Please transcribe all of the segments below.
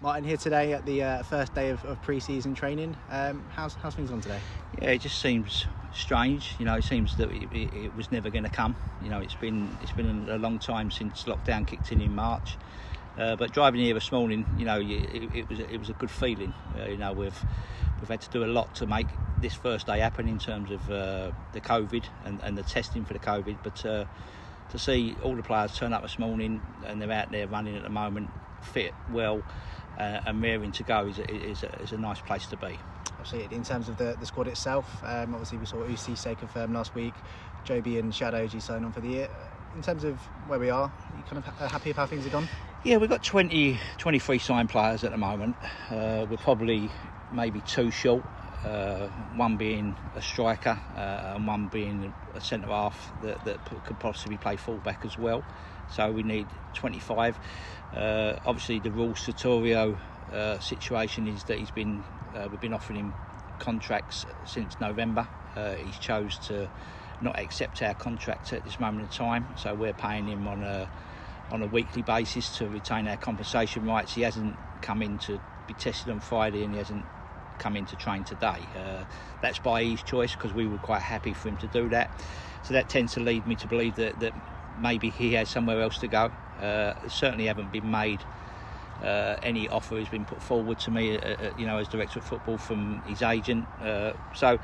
Martin here today at the first day of pre-season training. How's things gone today? Yeah, it just seems strange. It seems that it was never going to come. It's been a long time since lockdown kicked in March. But driving here this morning, it was a good feeling. We've had to do a lot to make this first day happen in terms of the COVID and the testing for the COVID. But to see all the players turn up this morning and they're out there running at the moment, fit, well, and raring to go is a nice place to be. Absolutely. In terms of the squad itself, obviously we saw Usi confirmed last week, Joby and Shadoji sign on for the year. In terms of where we are you kind of happy with how things have gone? Yeah, we've got 23 signed players at the moment. We're probably maybe two short, one being a striker and one being a centre-half that could possibly play full-back as well. So we need 25. Obviously the Raul Sartorio situation is that we've been offering him contracts since November. He's chose to not accept our contract at this moment in time, so we're paying him on a weekly basis to retain our compensation rights. He hasn't come in to be tested on Friday and he hasn't come in to train today. That's by his choice because we were quite happy for him to do that. So that tends to lead me to believe that maybe he has somewhere else to go. Certainly haven't been made any offer has been put forward to me, as director of football from his agent. So,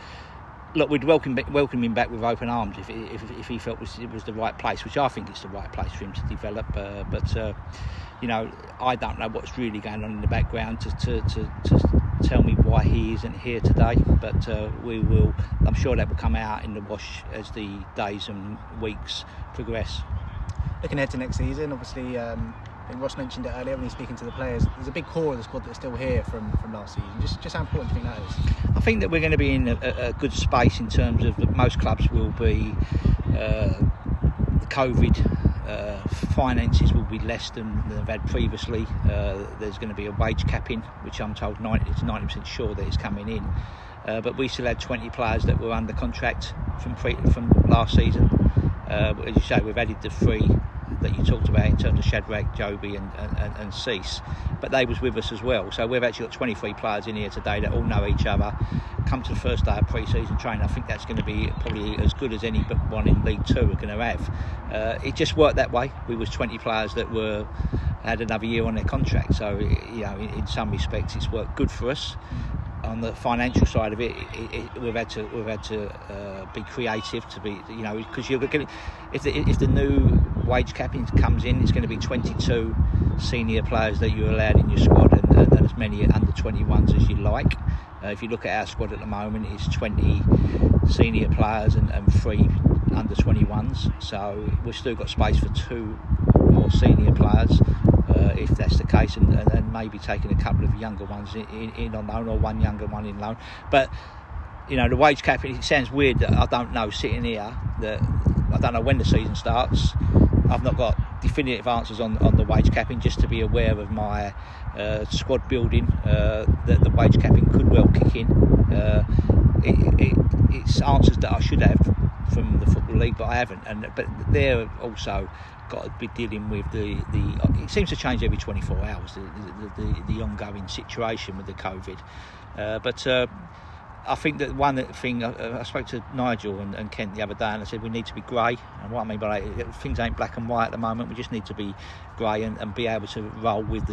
look, we'd welcome him back with open arms if he felt it was the right place, which I think it's the right place for him to develop. But I don't know what's really going on in the background to tell me why he isn't here today. But we will. I'm sure that will come out in the wash as the days and weeks progress. Looking ahead to next season, obviously, I think Ross mentioned it earlier when he's speaking to the players. There's a big core of the squad that's still here from last season. Just how important do you think that is? I think that we're going to be in a good space in terms of that most clubs will be. The COVID finances will be less than they've had previously. There's going to be a wage capping, which I'm told 90% sure that is coming in. But we still had 20 players that were under contract from last season. As you say, we've added the three that you talked about in terms of Shadrach, Joby and Cease, but they was with us as well. So we've actually got 23 players in here today that all know each other, come to the first day of pre-season training. I think that's going to be probably as good as any one in League Two are going to have. It just worked that way. We was 20 players that had another year on their contract, so in some respects it's worked good for us. On the financial side of it, we've had to be creative to be, because you're going to, if the new wage capping comes in, it's going to be 22 senior players that you're allowed in your squad, and as many under 21s as you like. If you look at our squad at the moment, it's 20 senior players and 3 under 21s. So we've still got space for 2 more senior players. If that's the case, and maybe taking a couple of younger ones in on loan, or one younger one in loan. But the wage cap, it sounds weird that I don't know sitting here, that I don't know when the season starts. I've not got definitive answers on the wage capping, just to be aware of my squad building, that the wage capping could well kick in. It's answers that I should have from the Football League, but I haven't. But they're also got to be dealing with the it seems to change every 24 hours, the ongoing situation with the COVID. But I think that one thing, I spoke to Nigel and Kent the other day, and I said we need to be grey. And what I mean by that, things ain't black and white at the moment. We just need to be grey and be able to roll with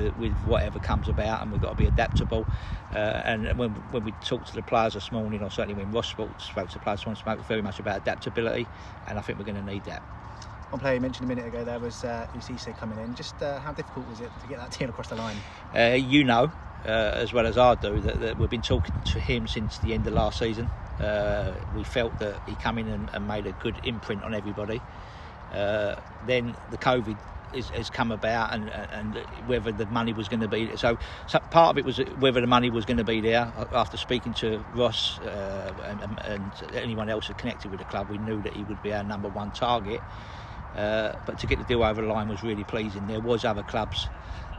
whatever comes about, and we've got to be adaptable. And when we talked to the players this morning, or certainly when Ross spoke to the players this morning, spoke very much about adaptability, and I think we're going to need that. One player you mentioned a minute ago there was Usi coming in. Just how difficult was it to get that deal across the line? As well as I do, that we've been talking to him since the end of last season. We felt that he came in and made a good imprint on everybody. Then the COVID has come about, and whether the money was going to be so part of it was whether the money was going to be there. After speaking to Ross and anyone else that connected with the club, we knew that he would be our number one target. But to get the deal over the line was really pleasing. There was other clubs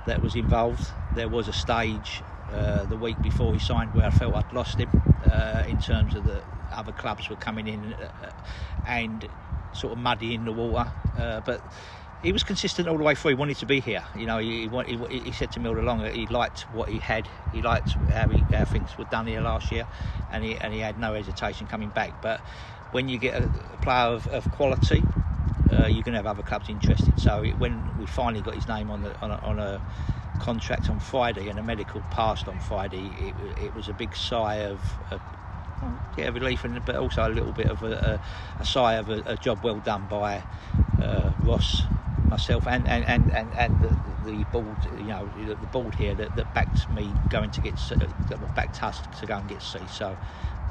that was involved. There was a stage the week before he signed where I felt I'd lost him in terms of the other clubs were coming in and sort of muddying the water. But He was consistent all the way through. He wanted to be here. You know, he said to me all along that he liked what he had. He liked how things were done here last year, and he had no hesitation coming back. But when you get a player of quality, you're going to have other clubs interested. So when we finally got his name on a contract on Friday and a medical passed on Friday, it was a big sigh of relief, but also a little bit of a sigh of a job well done by Ross, myself, and the board. You know, the board here that backed me going to get, that backed us to go and get C. So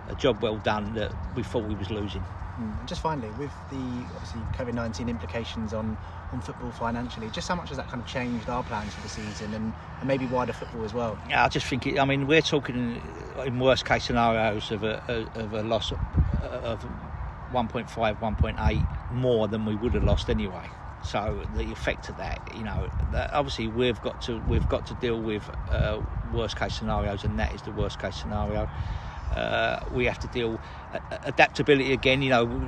a job well done that we thought we was losing. And just finally, with the obviously COVID-19 implications on football financially, just how much has that kind of changed our plans for the season and maybe wider football as well? Yeah, I just think we're talking in worst case scenarios of a loss of 1.5, 1.8 more than we would have lost anyway. So the effect of that, obviously we've got to deal with worst case scenarios, and that is the worst case scenario. We have to deal adaptability again.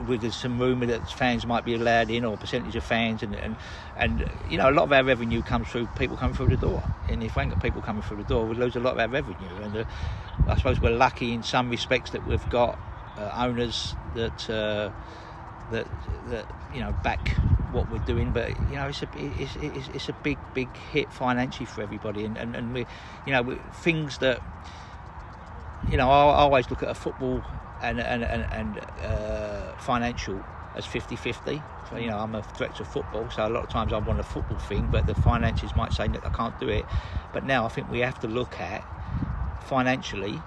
With some rumour that fans might be allowed in, or percentage of fans, and a lot of our revenue comes through people coming through the door. And if we ain't got people coming through the door, we lose a lot of our revenue. And I suppose we're lucky in some respects that we've got owners that back what we're doing. But it's a big hit financially for everybody. And we things that. I always look at a football and financial as 50-50. So, I'm a director of football, so a lot of times I want a football thing, but the finances might say, look, I can't do it. But now I think we have to look at financially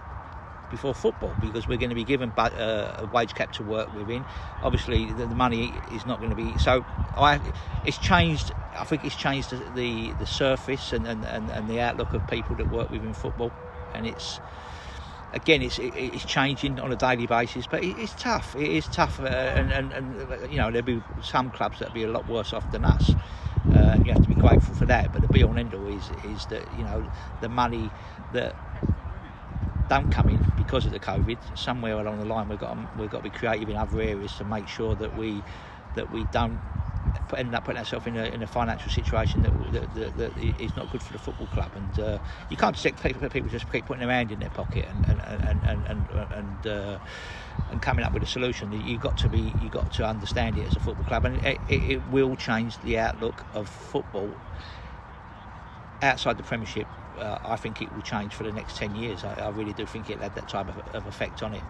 before football, because we're going to be given a wage cap to work within. Obviously, the money is not going to be. So it's changed. I think it's changed the surface and the outlook of people that work within football, and it's. Again, it's changing on a daily basis, but it's tough. It is tough, and there'll be some clubs that'll be a lot worse off than us, and you have to be grateful for that. But the be all and end all is that the money that don't come in because of the COVID, somewhere along the line we've got to be creative in other areas to make sure that we don't end up putting ourselves in a financial situation that is not good for the football club. And you can't expect people just keep putting their hand in their pocket and coming up with a solution. You've got to understand it as a football club, and it will change the outlook of football outside the Premiership. I think it will change for the next 10 years. I really do think it had that type of effect on it.